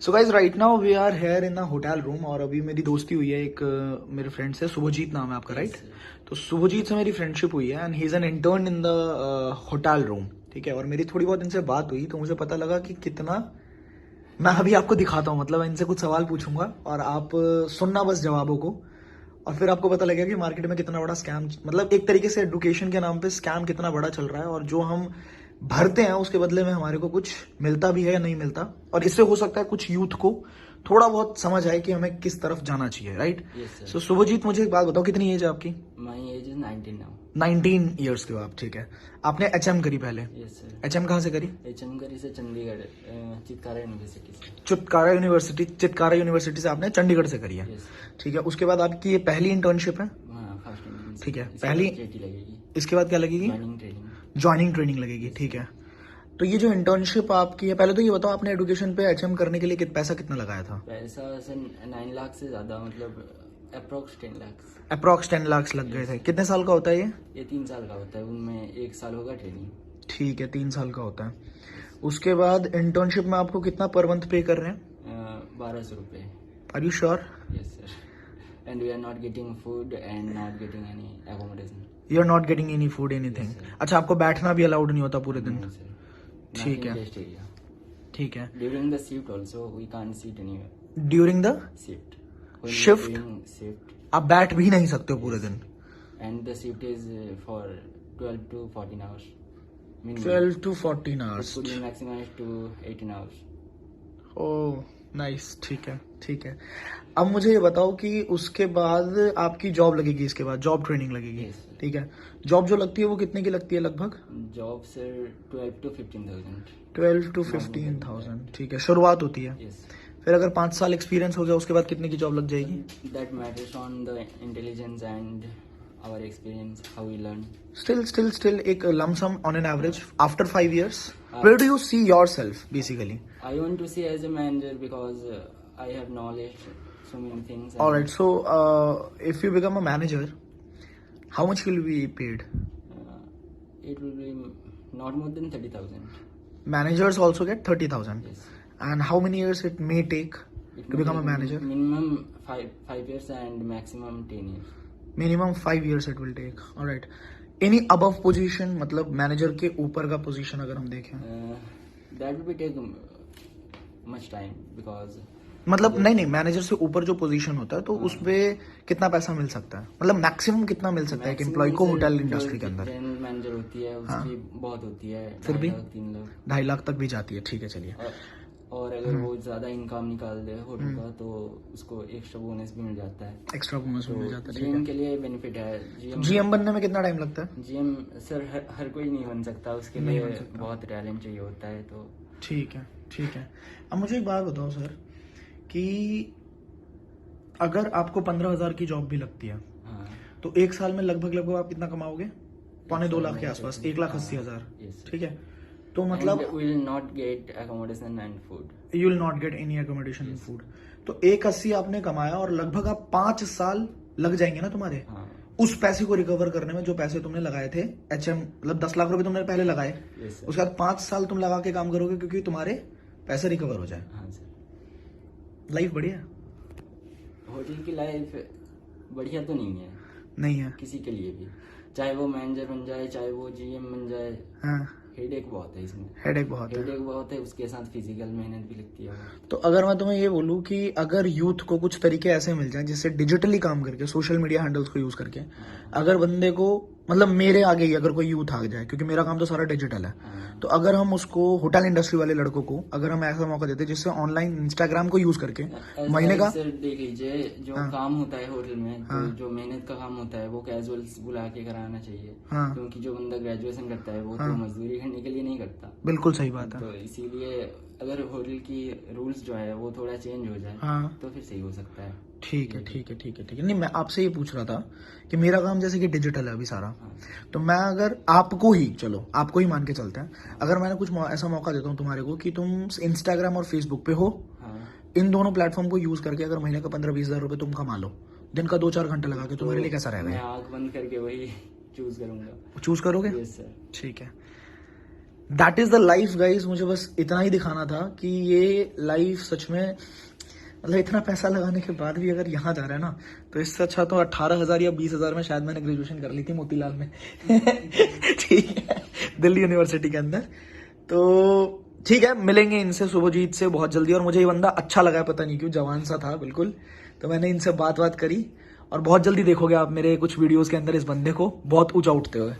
So guys right now we are here in a hotel room और अभी मेरी दोस्ती हुई है एक मेरे फ्रेंड से, शुभजीत नाम है आपका, राइट? तो शुभजीत से मेरी फ्रेंडशिप हुई है and he is an intern in the hotel room, ठीक है। और मेरी थोड़ी बहुत इनसे बात हुई तो मुझे पता लगा कि कितना, मैं अभी आपको दिखाता हूँ, मतलब इनसे कुछ सवाल पूछूंगा और आप सुनना बस जवाबों को, और फिर आपको पता लगेगा कि मार्केट में कितना बड़ा स्कैम, मतलब एक तरीके से एडुकेशन के नाम पे स्कैम कितना बड़ा चल रहा है और जो हम भरते हैं उसके बदले में हमारे को कुछ मिलता भी है या नहीं मिलता। और इससे हो सकता है कुछ यूथ को थोड़ा बहुत समझ आए कि हमें किस तरफ जाना चाहिए, राइट? सो शुभजीत, मुझे एक बात बताओ, कितनी एज है आपकी? My age is 19 now. 19 years के हो आप, ठीक है। आपने एचएम करी पहले? Yes sir. एचएम कहाँ से करी? एचएम करी से चंडीगढ़ चितकारा यूनिवर्सिटी से। चितकारा यूनिवर्सिटी से आपने चंडीगढ़ से करी है, यस ठीक है। उसके बाद आपकी ये पहली इंटर्नशिप है, हाँ फर्स्ट इंटर्नशिप। ठीक है। पहली जेटी लगेगी, इसके बाद क्या लगेगी? Joining training. ज्वाइनिंग ट्रेनिंग लगेगी, ठीक है। तो ये जो इंटर्नशिप आपकी है, पहले तो ये बताओ आपने एजुकेशन पे एचएम करने के लिए पैसा कितना लगाया था? पैसा से 9 लाख से ज्यादा, मतलब अप्रोक्स 10 लाख। अप्रॉक्स 10 लाख लग गए थे। कितने साल का होता है ये? ये 3 साल का होता है, उनमें 1 साल होगा ट्रेनिंग। ठीक है, 3 साल का होता है। उसके बाद इंटर्नशिप में आपको कितना पर मंथ पे कर रहे हैं? 1200 रुपये। Are you sure? Yes sir. And we are not getting food and not getting any accommodation. You are not getting any food anything? अच्छा, आपको बैठना भी अलाउड नहीं होता पूरे दिन? ठीक है, ठीक है। During the shift also we can't sit anywhere. During the shift shift आप बैठ भी नहीं सकते हो पूरे दिन? And the shift is for 12 to 14 hours. 12 to 14 hours. Could be maximized to 18 hours. Oh nice, ठीक है, ठीक है। अब मुझे ये बताओ कि उसके बाद आपकी जॉब लगेगी, इसके बाद जॉब ट्रेनिंग लगेगी, Yes, sir. ठीक है। जॉब जो लगती है वो कितने की लगती है लगभग? Job sir 12 to 15,000. 12 to 15,000, ठीक है, शुरुआत होती है। Yes. फिर अगर 5 साल एक्सपीरियंस हो गया उसके बाद कितने की जॉब लग जाएगी? That matters on the intelligence and our experience, how we learn. Still एक lump sum on an average after 5 years where do you see yourself basically? I want to see as a manager because I have knowledge, so many things. All right, so if you become a manager, how much will be paid? It will be not more than 30,000. Managers also get 30,000. Yes. And how many years it may take It to become a will manager? Minimum 5 years and maximum 10 years. Minimum 5 years it will take. All right. Any above position, मतलब manager के ऊपर का position अगर हम देखें? That will be take much time because मतलब नहीं, manager से ऊपर जो पोजीशन होता है तो उस पे कितना पैसा मिल सकता है, मतलब मैक्सिमम कितना मिल सकता है एक एम्प्लॉय को होटल इंडस्ट्री के अंदर? मैनेजर होती है उसकी बहुत होती है, फिर भी 3 लाख 2.5 लाख तक भी जाती है, ठीक है, चलिए। और अगर वो ज्यादा इनकम निकाल दे होटल का तो उसको एक्स्ट्रा बोनस भी मिल जाता है। एक्स्ट्रा बोनस भी मिल जाता है, ठीक जीएम है। के लिए बेनिफिट है। जीएम बनने में कितना टाइम लगता है? जीएम सर हर कोई नहीं बन सकता, उसके नहीं लिए बन सकता। बहुत टैलेंट चाहिए होता है। तो ठीक है, ठीक है। अब मुझे एक बात बताओ सर कि अगर आपको 15,000 की जॉब भी लगती है हाँ, तो एक साल में लगभग आप कितना कमाओगे? 1.25 लाख के आसपास, 1,80,000, yes. ठीक है। तो मतलब will not gate accommodation and food. You will not get any accommodation and food. तो 1,80 आपने कमाया और लगभग आप 5 साल लग जाएंगे ना तुम्हारे हाँ, उस पैसे को रिकवर करने में, जो पैसे तुमने लगाए थे एचएम, मतलब 10 लाख रुपए तुमने पहले लगाए, yes, sir. उसके बाद 5 साल तुम लगा के काम करोगे क्योंकि तुम्हारे पैसे रिकवर हो जाए। हाँ सर। लाइफ बढ़िया होटल की लाइफ बढ़िया तो नहीं है नहीं है? किसी के लिए भी, चाहे वो मैनेजर बन जाए चाहे वो जीएम बन जाए, हाँ, हेडेक बहुत है इसमें। हेडेक बहुत है। हेडेक बहुत है, उसके साथ फिजिकल मेहनत भी लगती है। तो अगर मैं तुम्हें ये बोलूं कि अगर यूथ को कुछ तरीके ऐसे मिल जाएं जिससे डिजिटली काम करके, सोशल मीडिया हैंडल्स को यूज करके, अगर बंदे को, मतलब मेरे आगे ही अगर कोई यूथ आ जाए, क्योंकि मेरा काम तो सारा डिजिटल है, तो अगर हम उसको होटल इंडस्ट्री वाले लड़कों को अगर हम ऐसा मौका देते जिससे ऑनलाइन इंस्टाग्राम को यूज करके महीने का, सर देख लीजिए जो हाँ, काम होता है होटल में, हाँ, तो जो मेहनत का काम होता है वो कैजुअल्स बुला के कराना चाहिए। हाँ, क्योंकि जो बंदा ग्रेजुएशन करता है वो हाँ, तो मजदूरी करने के लिए नहीं करता। बिल्कुल सही बात है। तो इसीलिए अगर होटल की रूल्स जो है वो थोड़ा चेंज हो जाए हाँ, तो फिर सही हो सकता है। ठीक है, ठीक है, ठीक है, ठीक है। नहीं, मैं आपसे ये पूछ रहा था कि मेरा काम जैसे कि डिजिटल है अभी सारा, हाँ, तो मैं अगर आपको ही, चलो आपको ही मान के चलते हैं, अगर मैंने कुछ ऐसा मौका देता हूँ तुम्हारे को कि तुम इंस्टाग्राम और फेसबुक पे हो, हाँ, इन दोनों प्लेटफॉर्म को यूज करके अगर महीने का 15-20 हजार रुपए तुम कमा लो दिन का 2-4 घंटे लगा के, तुम्हारे लिए कैसा मैं रहेगा? आंख बंद करके वही चूज करूंगा। चूज करोगे? Yes sir. ठीक है। That is the life guys. मुझे बस इतना ही दिखाना था कि ये लाइफ सच में, मतलब इतना पैसा लगाने के बाद भी अगर यहाँ जा रहा है ना, तो इससे अच्छा तो 18,000 या 20,000 में शायद मैंने ग्रेजुएशन कर ली थी मोतीलाल में। ठीक है, दिल्ली यूनिवर्सिटी के अंदर। तो ठीक है, मिलेंगे इनसे, शुभजीत से बहुत जल्दी। और मुझे ये बंदा अच्छा लगा, पता नहीं क्यों, जवान सा था बिल्कुल। तो मैंने इनसे बात करी और बहुत जल्दी देखोगे आप मेरे कुछ वीडियोस के अंदर इस बंदे को बहुत ऊंचा उठते हुए।